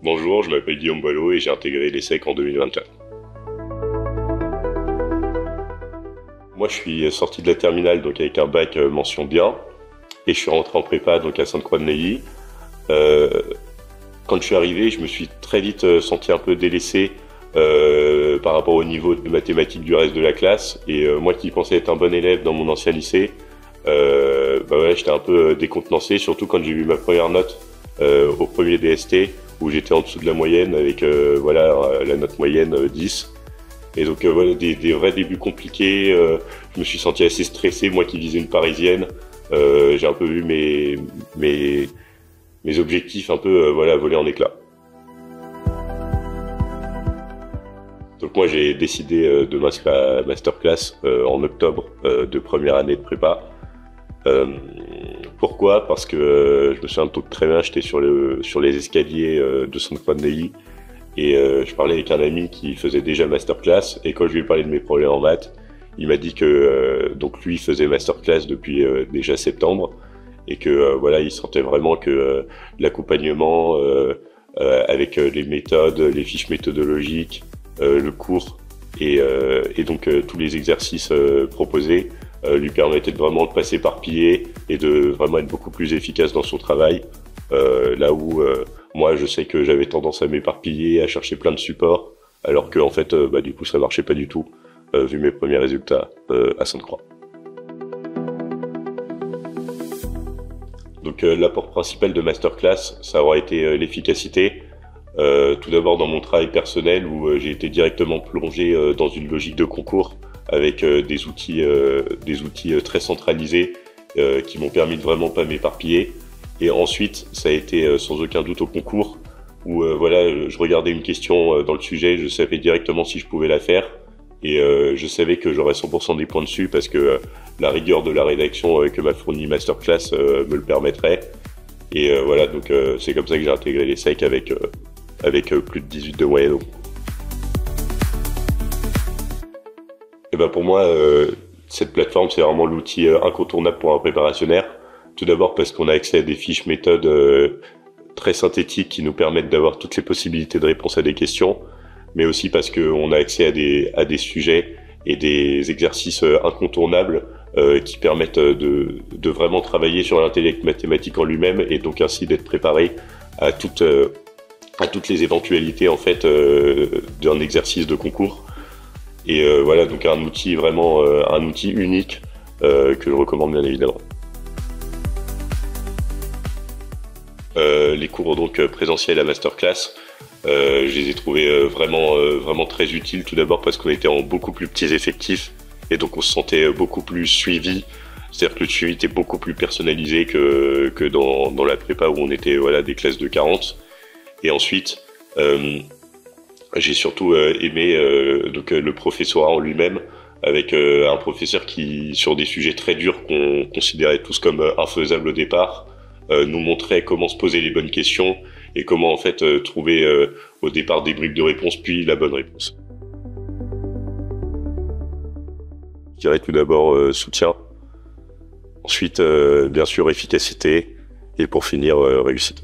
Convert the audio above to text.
Bonjour, je m'appelle Guillaume Boileau et j'ai intégré l'ESSEC en 2024. Moi, je suis sorti de la terminale donc avec un bac mention bien et je suis rentré en prépa donc à Sainte-Croix-de-Neuilly. Euh, Quand je suis arrivé, je me suis très vite senti un peu délaissé par rapport au niveau de mathématiques du reste de la classe. Et moi qui pensais être un bon élève dans mon ancien lycée, bah ouais, j'étais un peu décontenancé, surtout quand j'ai eu ma première note au premier DST, où j'étais en dessous de la moyenne avec la note moyenne 10. Et donc voilà, des vrais débuts compliqués. Je me suis senti assez stressé, moi qui visais une parisienne. J'ai un peu vu mes objectifs un peu voler en éclats. Donc moi j'ai décidé de m'inscrire à la masterclass en octobre de première année de prépa. Pourquoi? Parce que je me souviens très bien, j'étais sur les escaliers de Sainte-Croix-de-Neuilly et je parlais avec un ami qui faisait déjà masterclass, et quand je lui ai parlé de mes problèmes en maths, il m'a dit que donc lui faisait masterclass depuis déjà septembre et que voilà, il sentait vraiment que l'accompagnement avec les méthodes, les fiches méthodologiques, le cours et donc tous les exercices proposés lui permettaient de vraiment pas s'éparpiller et de vraiment être beaucoup plus efficace dans son travail. Là où moi je sais que j'avais tendance à m'éparpiller, à chercher plein de supports, alors que en fait du coup ça marchait pas du tout vu mes premiers résultats à Sainte-Croix. Donc l'apport principal de masterclass, ça aura été l'efficacité. Tout d'abord dans mon travail personnel où j'ai été directement plongé dans une logique de concours avec des outils très centralisés qui m'ont permis de vraiment pas m'éparpiller. Et ensuite, ça a été sans aucun doute au concours où je regardais une question dans le sujet, je savais directement si je pouvais la faire et je savais que j'aurais 100% des points dessus parce que la rigueur de la rédaction que m'a fourni Masterclass me le permettrait. Et donc c'est comme ça que j'ai intégré l'ESSEC avec plus de 18 de moyenne. Et ben pour moi, cette plateforme, c'est vraiment l'outil incontournable pour un préparationnaire. Tout d'abord parce qu'on a accès à des fiches méthodes très synthétiques qui nous permettent d'avoir toutes les possibilités de réponse à des questions, mais aussi parce qu'on a accès à des sujets et des exercices incontournables qui permettent de vraiment travailler sur l'intellect mathématique en lui-même et donc ainsi d'être préparé à toutes les éventualités en fait d'un exercice de concours. Et donc un outil vraiment un outil unique que je recommande bien évidemment. Les cours donc présentiels à masterclass, je les ai trouvés vraiment très utiles. Tout d'abord parce qu'on était en beaucoup plus petits effectifs et donc on se sentait beaucoup plus suivi. C'est-à-dire que le suivi était beaucoup plus personnalisé que dans la prépa où on était des classes de 40. Et ensuite, j'ai surtout aimé le professorat en lui-même, avec un professeur qui, sur des sujets très durs qu'on considérait tous comme infaisables au départ, nous montrait comment se poser les bonnes questions et comment en fait trouver au départ des bribes de réponse puis la bonne réponse. Je dirais tout d'abord soutien, ensuite bien sûr efficacité et pour finir réussite.